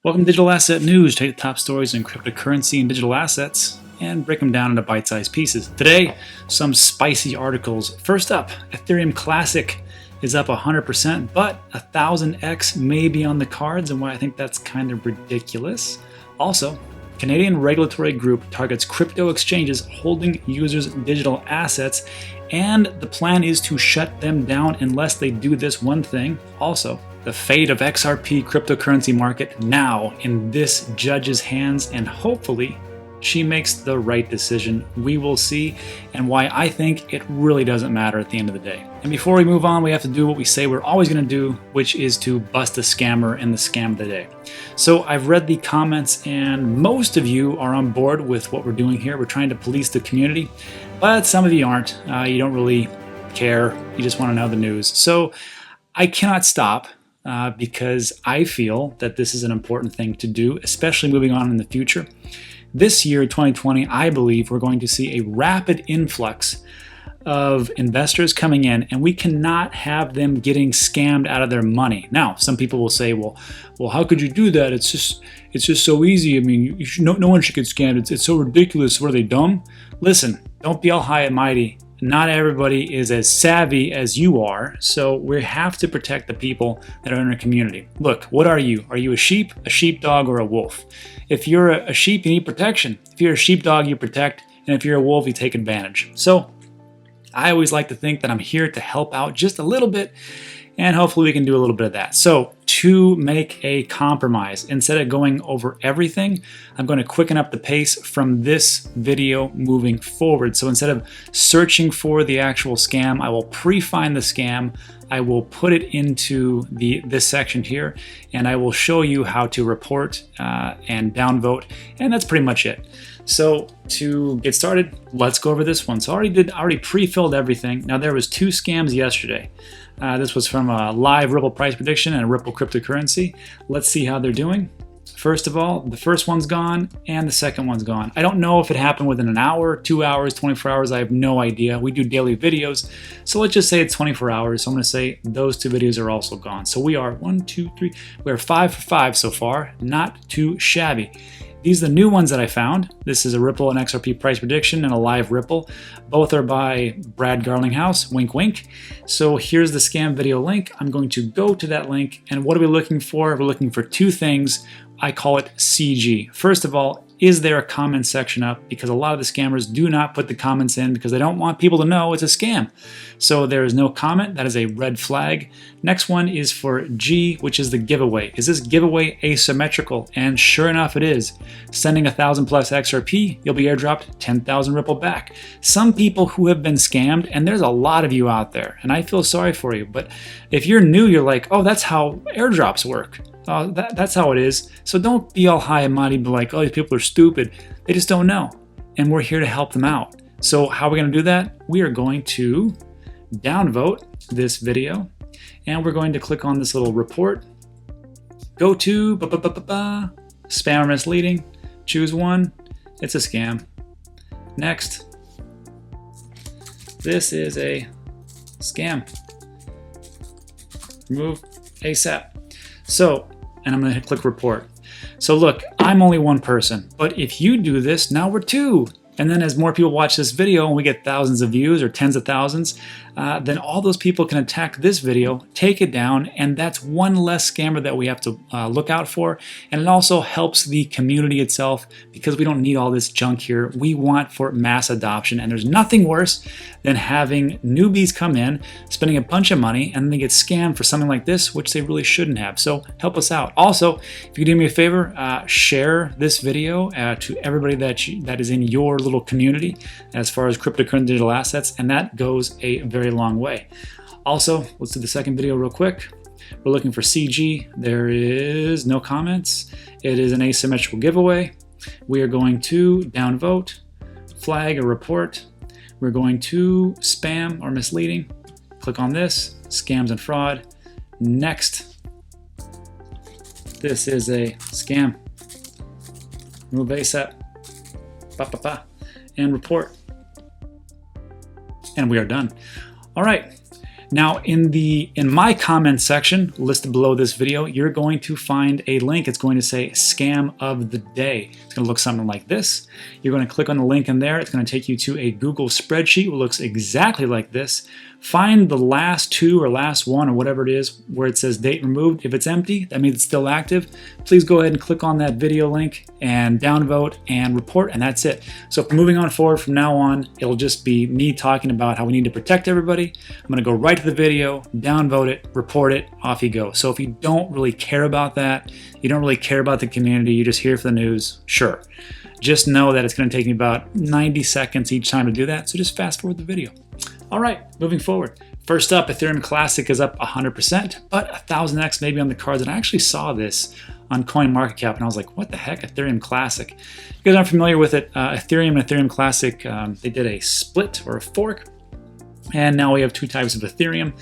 Welcome to Digital Asset News. Take the top stories in cryptocurrency and digital assets and break them down into bite-sized pieces. Today, some spicy articles. First up, Ethereum Classic is up 100%, but 1000x may be on the cards, and why I think that's kind of ridiculous. Also, Canadian regulatory group targets crypto exchanges holding users' digital assets, and the plan is to shut them down unless they do this one thing. Also, the fate of XRP cryptocurrency market now in this judge's hands, and hopefully she makes the right decision. We will see, and why I think it really doesn't matter at the end of the day. And before we move on, we have to do what we say we're always going to do, which is to bust a scammer in the scam of the day. So I've read the comments, and most of you are on board with what we're doing here. We're trying to police the community, but some of you aren't. You don't really care. You just want to know the news. So I cannot stop. Because I feel that this is an important thing to do, especially moving on in the future. This year, 2020, I believe we're going to see a rapid influx of investors coming in, and we cannot have them getting scammed out of their money. Now, some people will say, well, how could you do that? It's just so easy. I mean, no one should get scammed. It's so ridiculous. What are they, dumb? Listen, don't be all high and mighty. Not everybody is as savvy as you are, so we have to protect the people that are in our community. Look, what are you? Are you a sheep, a sheepdog, or a wolf? If you're a sheep, you need protection. If you're a sheepdog, you protect, and if you're a wolf, you take advantage. So I always like to think that I'm here to help out just a little bit, and hopefully we can do a little bit of that. So to make a compromise, instead of going over everything, I'm going to quicken up the pace from this video moving forward. So instead of searching for the actual scam, I will pre-find the scam, I will put it into this section here, and I will show you how to report and downvote, and that's pretty much it. So to get started, let's go over this one. So I already pre-filled everything. Now there was 2 scams yesterday. This was from a live Ripple price prediction and a Ripple cryptocurrency. Let's see how they're doing. First of all, the first one's gone and the second one's gone. I don't know if it happened within an hour, 2 hours, 24 hours. I have no idea. We do daily videos, so let's just say it's 24 hours. So I'm going to say those 2 videos are also gone. So we are 5 for 5 so far. Not too shabby. These are the new ones that I found. This is a Ripple and XRP price prediction and a live Ripple. Both are by Brad Garlinghouse, wink wink. So here's the scam video link. I'm going to go to that link, and what are we looking for? We're looking for 2 things. I call it CG. First of all, is there a comment section up? Because a lot of the scammers do not put the comments in because they don't want people to know it's a scam. So there is no comment. That is a red flag. Next one is for G, which is the giveaway. Is this giveaway asymmetrical? And sure enough, it is. Sending 1,000 plus XRP, you'll be airdropped 10,000 Ripple back. Some people who have been scammed, and there's a lot of you out there, and I feel sorry for you, but if you're new, you're like, oh, that's how airdrops work. That's how it is. So don't be all high and mighty, be like, oh, these people are stupid. They just don't know. And we're here to help them out. So how are we going to do that? We are going to downvote this video, and we're going to click on this little report. Go to spam or misleading. Choose one. It's a scam. Next. This is a scam. Remove ASAP. So, and I'm going to click report. So look, I'm only one person, but if you do this, now we're 2. And then as more people watch this video and we get thousands of views or tens of thousands, then all those people can attack this video, take it down, and that's one less scammer that we have to look out for. And it also helps the community itself because we don't need all this junk here. We want for mass adoption, and there's nothing worse than having newbies come in, spending a bunch of money, and then they get scammed for something like this, which they really shouldn't have. So help us out. Also, if you could do me a favor, share this video to everybody that is in your little community as far as cryptocurrency digital assets, and that goes a very long way. Also, let's do the second video real quick. We're looking for CG. There is no comments. It is an asymmetrical giveaway. We are going to downvote, flag or report. We're going to spam or misleading. Click on this, scams and fraud. Next. This is a scam. Move ASAP. And report. And we are done. All right. Now in my comment section listed below this video, you're going to find a link. It's going to say scam of the day. It's going to look something like this. You're going to click on the link in there. It's going to take you to a Google spreadsheet, which looks exactly like this. Find the last two or last one or whatever it is where it says date removed. If it's empty, that means it's still active. Please go ahead and click on that video link and downvote and report, and that's it. So moving on forward from now on, it'll just be me talking about how we need to protect everybody. I'm going to go right to the video, downvote it, report it, off you go. So if you don't really care about that, you don't really care about the community, you're just here for the news, sure. Just know that it's going to take me about 90 seconds each time to do that, so just fast forward the video. All right, moving forward. First up, Ethereum Classic is up 100%, but 1000x maybe on the cards. And I actually saw this on CoinMarketCap, and I was like, what the heck, Ethereum Classic? If you guys aren't familiar with it, Ethereum and Ethereum Classic, they did a split or a fork, and now we have two types of Ethereum.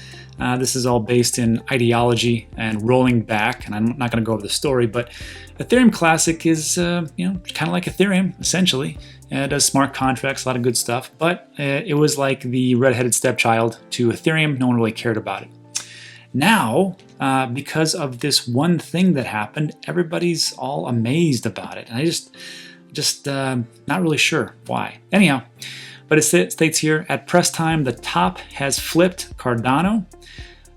This is all based in ideology and rolling back, and I'm not going to go over the story, but Ethereum Classic is, kind of like Ethereum, essentially. It does smart contracts, a lot of good stuff, but it was like the redheaded stepchild to Ethereum. No one really cared about it. Now, because of this one thing that happened, everybody's all amazed about it, and I just not really sure why. Anyhow, but it states here, at press time, the top has flipped Cardano,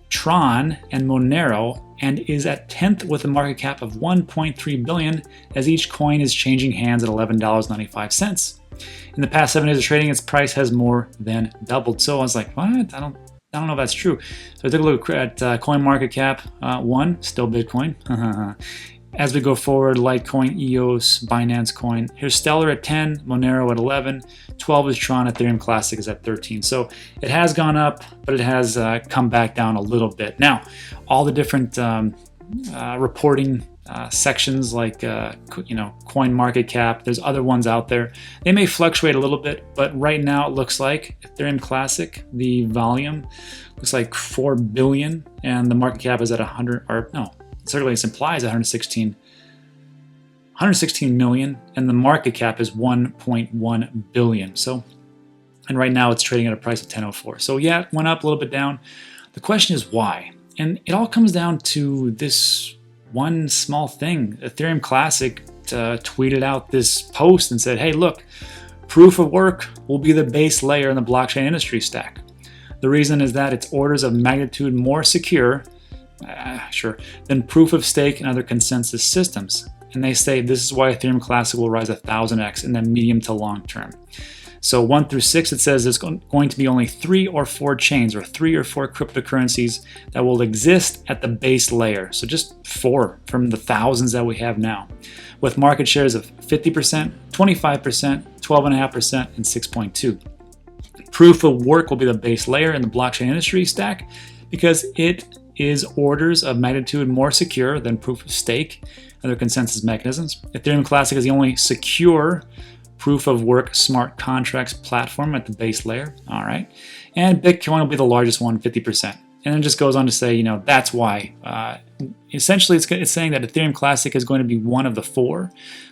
Tron, and Monero, and is at 10th with a market cap of 1.3 billion, as each coin is changing hands at $11.95. In the past 7 days of trading, its price has more than doubled. So I was like, what? I don't know if that's true. So I took a look at CoinMarketCap 1, still Bitcoin. As we go forward, Litecoin, EOS, Binance Coin. Here's Stellar at 10, Monero at 11, 12 is Tron, Ethereum Classic is at 13. So it has gone up, but it has come back down a little bit. Now, all the different reporting sections like CoinMarketCap, there's other ones out there. They may fluctuate a little bit, but right now it looks like Ethereum Classic, the volume looks like 4 billion, and the market cap is at 100, or no, certainly it implies 116 million, and the market cap is 1.1 billion. So, and right now it's trading at a price of 10.04. So yeah, it went up a little bit down. The question is why? And it all comes down to this one small thing. Ethereum Classic tweeted out this post and said, hey, look, proof of work will be the base layer in the blockchain industry stack. The reason is that it's orders of magnitude more secure than proof of stake and other consensus systems. And they say this is why Ethereum Classic will rise 1000x in the medium to long term. So 1 through 6, it says there's going to be only 3 or 4 chains or 3 or 4 cryptocurrencies that will exist at the base layer. So just 4 from the thousands that we have now, with market shares of 50%, 25%, 12.5%, and 6.2%. Proof of work will be the base layer in the blockchain industry stack because it is orders of magnitude more secure than proof of stake and other consensus mechanisms. Ethereum Classic is the only secure proof of work smart contracts platform at the base layer. All right. And Bitcoin will be the largest one, 50%. And then it just goes on to say, that's why. Essentially, it's saying that Ethereum Classic is going to be one of the 4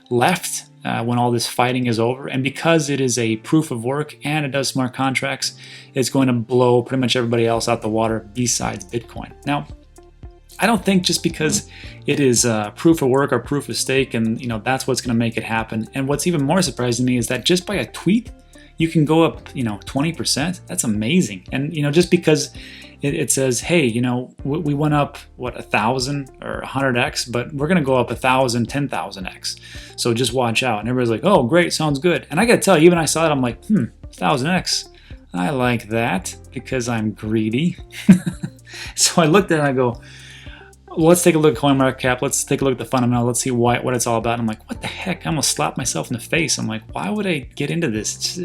left when all this fighting is over. And because it is a proof of work and it does smart contracts, it's going to blow pretty much everybody else out the water besides Bitcoin. Now, I don't think just because it is proof of work or proof of stake and that's what's going to make it happen. And what's even more surprising to me is that just by a tweet, you can go up 20%. That's amazing. And just because it says, hey, we went up 1,000 or 100x, but we're going to go up 1,000, 10,000x. So just watch out. And everybody's like, oh, great, sounds good. And I got to tell you, even I saw it, I'm like, 1,000x. I like that because I'm greedy. So I looked at it and I go, let's take a look at CoinMarketCap. Let's take a look at the fundamental. Let's see what it's all about. And I'm like, what the heck? I almost slapped myself in the face. I'm like, why would I get into this?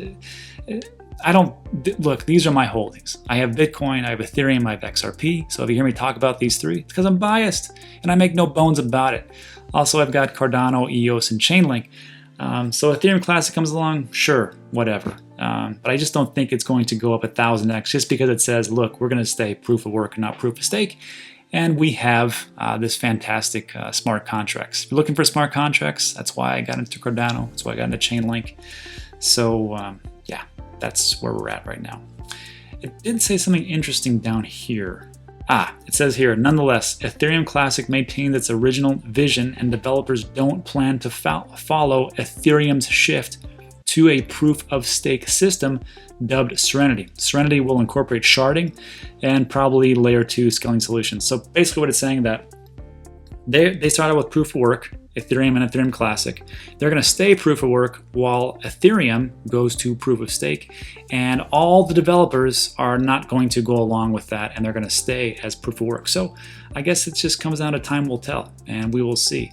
Look, these are my holdings. I have Bitcoin, I have Ethereum, I have XRP. So if you hear me talk about these 3, it's because I'm biased and I make no bones about it. Also, I've got Cardano, EOS, and Chainlink. So Ethereum Classic comes along, sure, whatever. But I just don't think it's going to go up 1,000x just because it says, look, we're going to stay proof of work and not proof of stake. And we have this fantastic smart contracts. If you're looking for smart contracts, that's why I got into Cardano. That's why I got into Chainlink. So yeah, that's where we're at right now. it did say something interesting down here. It says here, nonetheless, Ethereum Classic maintains its original vision and developers don't plan to follow Ethereum's shift to a proof-of-stake system dubbed Serenity. Serenity will incorporate sharding and probably layer 2 scaling solutions. So basically what it's saying that they started with proof of work, Ethereum and Ethereum Classic. They're going to stay proof of work while Ethereum goes to proof of stake, and all the developers are not going to go along with that, and they're going to stay as proof of work. So I guess it just comes down to time will tell, and we will see.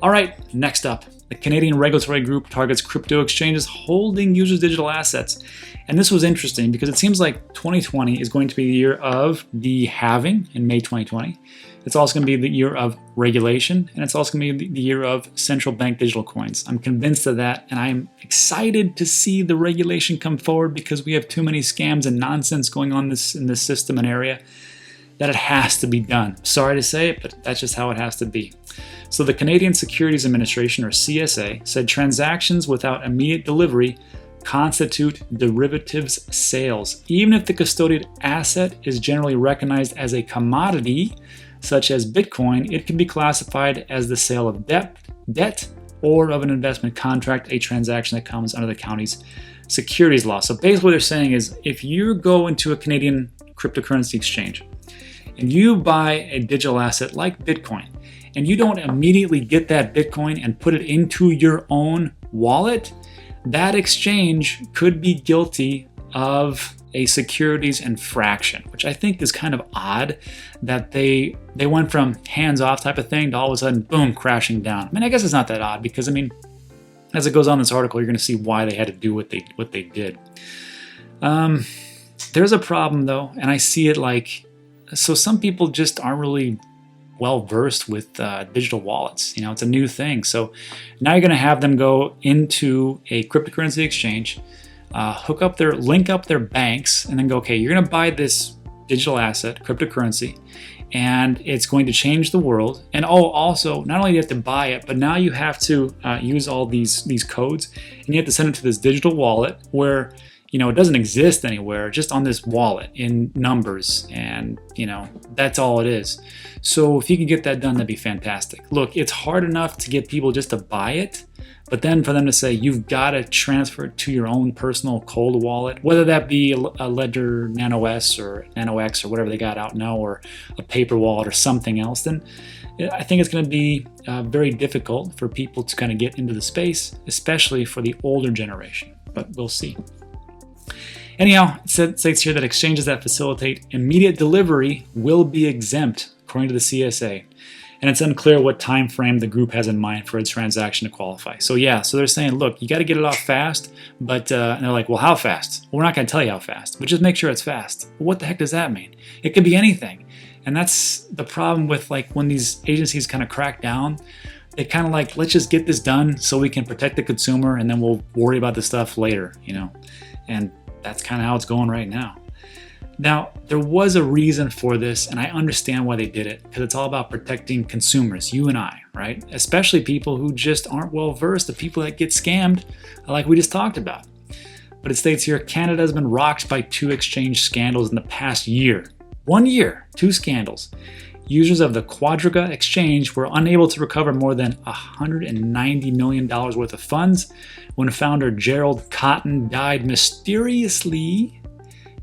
All right, next up, the Canadian regulatory group targets crypto exchanges holding users' digital assets. And this was interesting because it seems like 2020 is going to be the year of the halving in May 2020. It's also going to be the year of regulation, and it's also going to be the year of central bank digital coins. I'm convinced of that, and I'm excited to see the regulation come forward because we have too many scams and nonsense going on in this system and area that it has to be done. Sorry to say it, but that's just how it has to be. So the Canadian Securities Administration, or CSA, said transactions without immediate delivery constitute derivatives sales. Even if the custodied asset is generally recognized as a commodity, such as Bitcoin, it can be classified as the sale of debt or of an investment contract, a transaction that comes under the county's securities law. So basically what they're saying is if you go into a Canadian cryptocurrency exchange and you buy a digital asset like Bitcoin, and you don't immediately get that Bitcoin and put it into your own wallet, that exchange could be guilty of a securities infraction, which I think is kind of odd that they went from hands-off type of thing to all of a sudden, boom, crashing down. I mean, I guess it's not that odd because, I mean, as it goes on in this article, you're going to see why they had to do what they did. There's a problem, though, and I see it like, so some people just aren't really well-versed with digital wallets. You know, it's a new thing. So now you're going to have them go into a cryptocurrency exchange, link up their banks, and then go, okay, you're going to buy this digital asset, cryptocurrency, and it's going to change the world. And also, not only do you have to buy it, but now you have to use all these codes, and you have to send it to this digital wallet where, you know, it doesn't exist anywhere, just on this wallet in numbers, and, you know, that's all it is. So if you can get that done, that'd be fantastic. Look, it's hard enough to get people just to buy it, but then for them to say you've got to transfer it to your own personal cold wallet, whether that be a Ledger Nano S or Nano X or whatever they got out now, or a paper wallet or something else, then I think it's going to be very difficult for people to kind of get into the space, especially for the older generation, but we'll see. Anyhow, it states here that exchanges that facilitate immediate delivery will be exempt, according to the CSA. And it's unclear what time frame the group has in mind for its transaction to qualify. So yeah, so they're saying, look, you got to get it off fast, but and they're like, well, how fast? Well, we're not going to tell you how fast, but just make sure it's fast. Well, what the heck does that mean? It could be anything. And that's the problem with, like, when these agencies kind of crack down, they kind of like, let's just get this done so we can protect the consumer, and then we'll worry about the stuff later, you know? And that's kind of how it's going right now. Now, there was a reason for this, and I understand why they did it, because it's all about protecting consumers, you and I, right? Especially people who just aren't well versed, the people that get scammed, like we just talked about. But it states here, Canada has been rocked by 2 exchange scandals in the past year. 1 year, 2 scandals. Users of the Quadriga exchange were unable to recover more than $190 million worth of funds when founder Gerald Cotton died mysteriously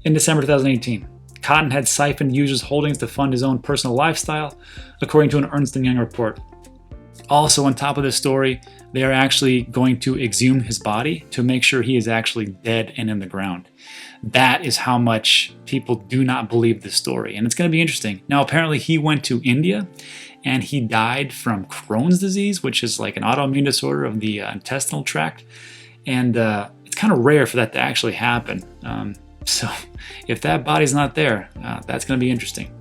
in December 2018. Cotton had siphoned users' holdings to fund his own personal lifestyle, according to an Ernst & Young report. Also, on top of this story, they are actually going to exhume his body to make sure he is actually dead and in the ground. That is how much people do not believe this story, and it's going to be interesting. Now, apparently he went to India, and he died from Crohn's disease, which is like an autoimmune disorder of the intestinal tract, and it's kind of rare for that to actually happen. So if that body's not there, that's going to be interesting.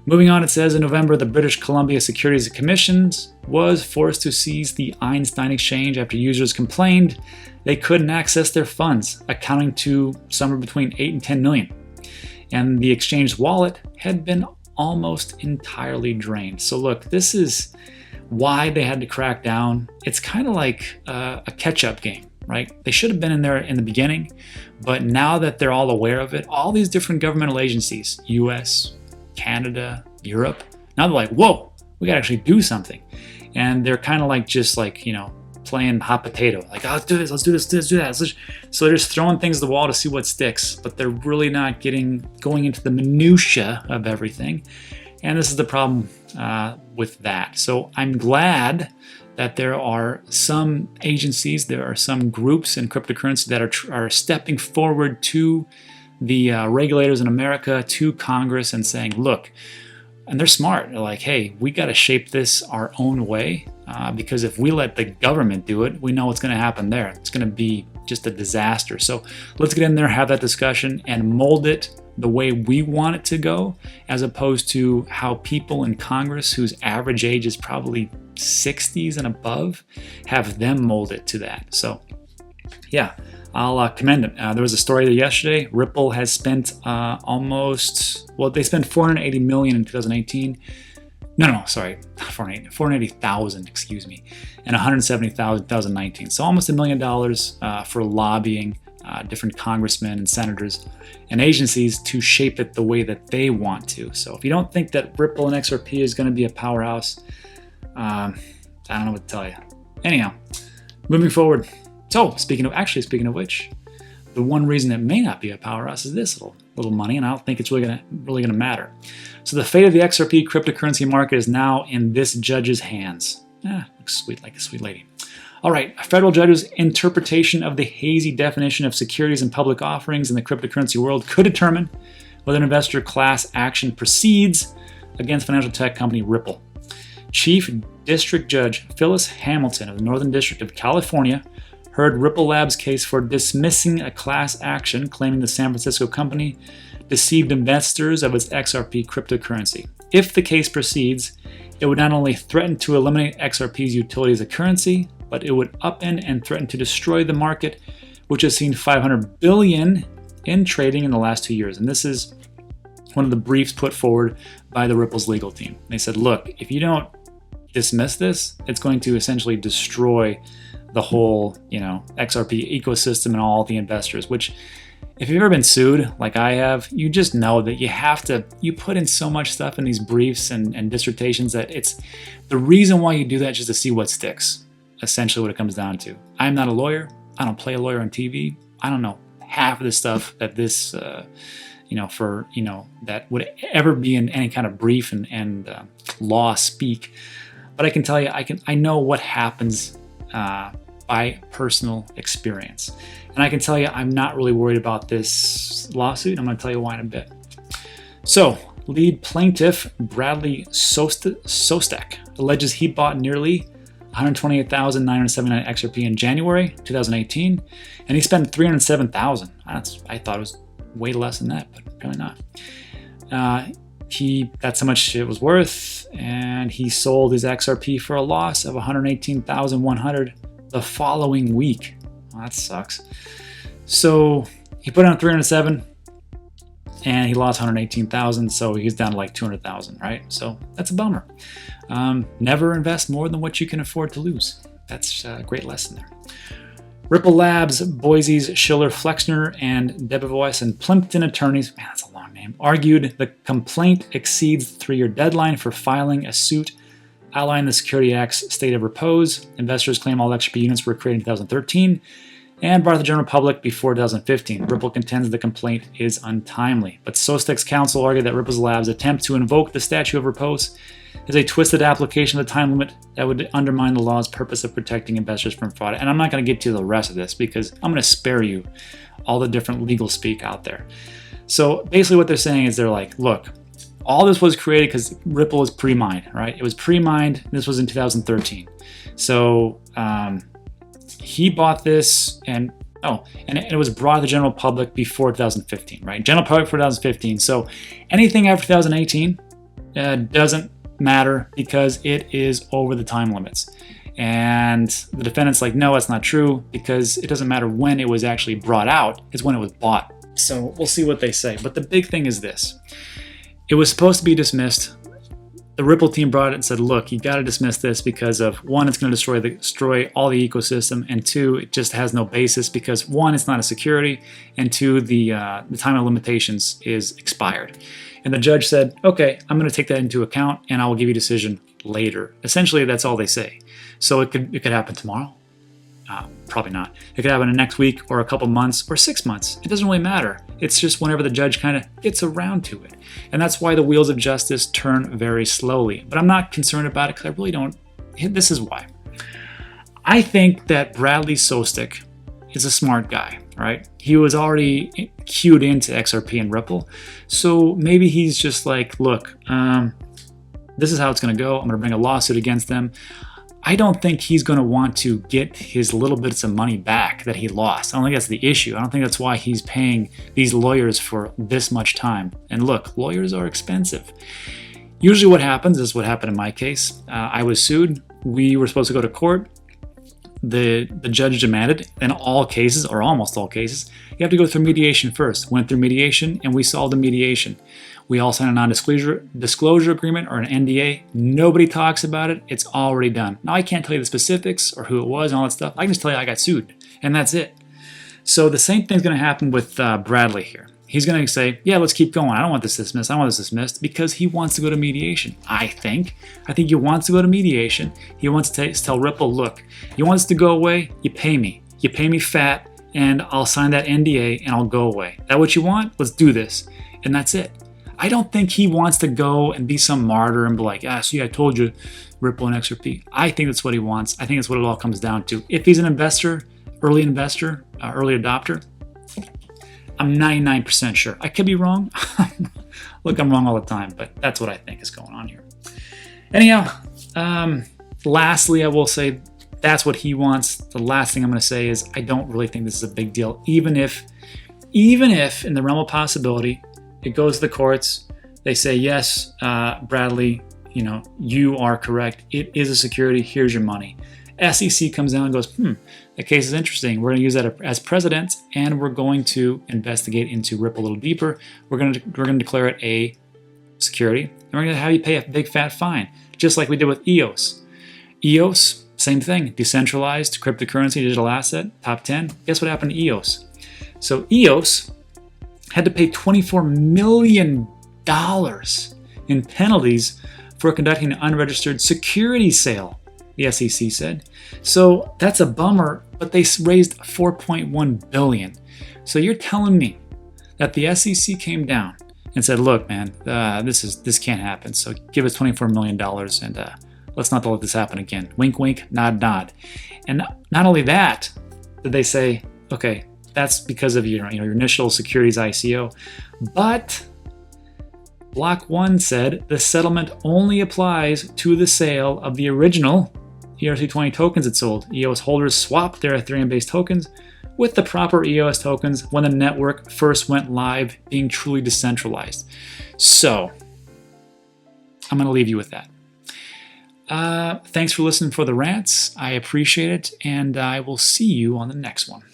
Moving on, it says in November, the British Columbia Securities Commission was forced to seize the Einstein exchange after users complained they couldn't access their funds, accounting to somewhere between 8 and 10 million. And the exchange wallet had been almost entirely drained. So look, this is why they had to crack down. It's kind of like a catch-up game, right? They should have been in there in the beginning, but now that they're all aware of it, all these different governmental agencies, US, Canada, Europe, now they're like, whoa, we gotta actually do something. And they're kind of like just like, you know, playing hot potato, like, oh, let's do this, let's do this, let's do that. So they're just throwing things at the wall to see what sticks, but they're really not going into the minutia of everything. And this is the problem with that. So I'm glad that there are some agencies, there are some groups in cryptocurrency that are stepping forward to the regulators in America, to Congress, and saying, look, and they're smart. They're like, hey, we got to shape this our own way, because if we let the government do it, we know what's going to happen there. It's going to be just a disaster. So let's get in there, have that discussion, and mold it the way we want it to go, as opposed to how people in Congress, whose average age is probably 60s and above, have them mold it to that. So yeah, I'll commend them. There was a story there yesterday. Ripple has spent they spent 480 million in 2018. No, sorry, 480,000, excuse me, and 170,000 in 2019. So almost $1 million for lobbying different congressmen and senators and agencies to shape it the way that they want to. So if you don't think that Ripple and XRP is going to be a powerhouse, I don't know what to tell you. Anyhow, moving forward. So speaking of which, the one reason it may not be a powerhouse is this little money, and I don't think it's really gonna matter. So the fate of the XRP cryptocurrency market is now in this judge's hands. Looks sweet, like a sweet lady. All right, a federal judge's interpretation of the hazy definition of securities and public offerings in the cryptocurrency world could determine whether an investor class action proceeds against financial tech company Ripple. Chief District Judge Phyllis Hamilton of the Northern District of California heard Ripple Labs' case for dismissing a class action claiming the San Francisco company deceived investors of its XRP cryptocurrency. If the case proceeds, it would not only threaten to eliminate XRP's utility as a currency, but it would upend and threaten to destroy the market, which has seen $500 billion in trading in the last 2 years. And this is one of the briefs put forward by the Ripple's legal team. They said, look, if you don't dismiss this, it's going to essentially destroy the whole, XRP ecosystem and all the investors, which if you've ever been sued like I have, you just know that you put in so much stuff in these briefs and dissertations that it's the reason why you do that is just to see what sticks, essentially what it comes down to. I'm not a lawyer. I don't play a lawyer on TV. I don't know half of the stuff that this, that would ever be in any kind of brief and law speak. But I can tell you, I know what happens by personal experience. And I can tell you, I'm not really worried about this lawsuit. I'm going to tell you why in a bit. So, lead plaintiff Bradley Sostek alleges he bought nearly 128,979 XRP in January 2018, and he spent 307,000. I thought it was way less than that, but apparently not. That's how much it was worth, and he sold his XRP for a loss of 118,100 the following week. Well, that sucks. So he put on 307 and he lost 118,000, so he's down to like 200,000, right? So that's a bummer. Never invest more than what you can afford to lose. That's a great lesson there. Ripple Labs, Boise's Schiller Flexner, and Debevoise and Plimpton attorneys, man, that's a long name, argued the complaint exceeds the 3-year deadline for filing a suit outlining the Security Act's state of repose. Investors claim all XRP units were created in 2013 and brought to the general public before 2015. Ripple contends the complaint is untimely, but Sostek's counsel argued that Ripple Labs' attempt to invoke the statute of repose is a twisted application of the time limit that would undermine the law's purpose of protecting investors from fraud. And I'm not going to get to the rest of this because I'm going to spare you all the different legal speak out there. So basically what they're saying is they're like, look, all this was created because Ripple was pre-mined, right? It was pre-mined. This was in 2013. So he bought this and it was brought to the general public before 2015, right? General public for 2015. So anything after 2018 doesn't matter because it is over the time limits. And the defendant's like, no, that's not true because it doesn't matter when it was actually brought out. It's when it was bought. So we'll see what they say. But the big thing is this. It was supposed to be dismissed The Ripple team brought it and said, look, you got to dismiss this because of, one, it's going to destroy all the ecosystem, and two, it just has no basis because, one, it's not a security, and two, the time of limitations is expired. And the judge said, okay, I'm going to take that into account and I will give you a decision later. Essentially, that's all they say. So it could happen tomorrow. Probably not. It could happen in next week or a couple months or 6 months. It doesn't really matter. It's just whenever the judge kind of gets around to it. And that's why the wheels of justice turn very slowly. But I'm not concerned about it because I really don't. This is why. I think that Bradley Sostek is a smart guy, right? He was already cued into XRP and Ripple. So maybe he's just like, look, this is how it's going to go. I'm going to bring a lawsuit against them. I don't think he's going to want to get his little bits of money back that he lost. I don't think that's the issue. I don't think that's why he's paying these lawyers for this much time. And look, lawyers are expensive. Usually what happens is what happened in my case. I was sued. We were supposed to go to court. The judge demanded, in all cases, or almost all cases, you have to go through mediation first. Went through mediation, and we solved the mediation. We all signed a non-disclosure agreement or an NDA. Nobody talks about it. It's already done. Now, I can't tell you the specifics or who it was and all that stuff. I can just tell you I got sued, and that's it. So the same thing's going to happen with Bradley here. He's going to say, yeah, let's keep going. I don't want this dismissed. I don't want this dismissed because he wants to go to mediation, I think. I think he wants to go to mediation. He wants to tell Ripple, look, you want this to go away? You pay me. You pay me fat, and I'll sign that NDA, and I'll go away. That what you want? Let's do this. And that's it. I don't think he wants to go and be some martyr and be like, see, I told you, Ripple and XRP. I think that's what he wants. I think that's what it all comes down to. If he's an investor, early adopter, I'm 99% sure. I could be wrong. Look, I'm wrong all the time, but that's what I think is going on here. Anyhow, lastly, I will say that's what he wants. The last thing I'm going to say is I don't really think this is a big deal, even if in the realm of possibility, it goes to the courts. They say, yes, Bradley, you are correct. It is a security. Here's your money. SEC comes down and goes, the case is interesting. We're going to use that as precedent, and we're going to investigate into Ripple a little deeper. We're going to declare it a security, and we're going to have you pay a big fat fine, just like we did with EOS. EOS, same thing, decentralized cryptocurrency, digital asset, top 10. Guess what happened to EOS? So EOS had to pay $24 million in penalties for conducting an unregistered security sale, the SEC said. So that's a bummer, but they raised $4.1 billion. So you're telling me that the SEC came down and said, look, man, this can't happen. So give us $24 million and let's not let this happen again. Wink, wink, nod, nod. And not only that, did they say, okay, that's because of your initial securities ICO, but Block 1 said the settlement only applies to the sale of the original ERC20 tokens it sold. EOS holders swapped their Ethereum-based tokens with the proper EOS tokens when the network first went live, being truly decentralized. So, I'm going to leave you with that. Thanks for listening for the rants. I appreciate it, and I will see you on the next one.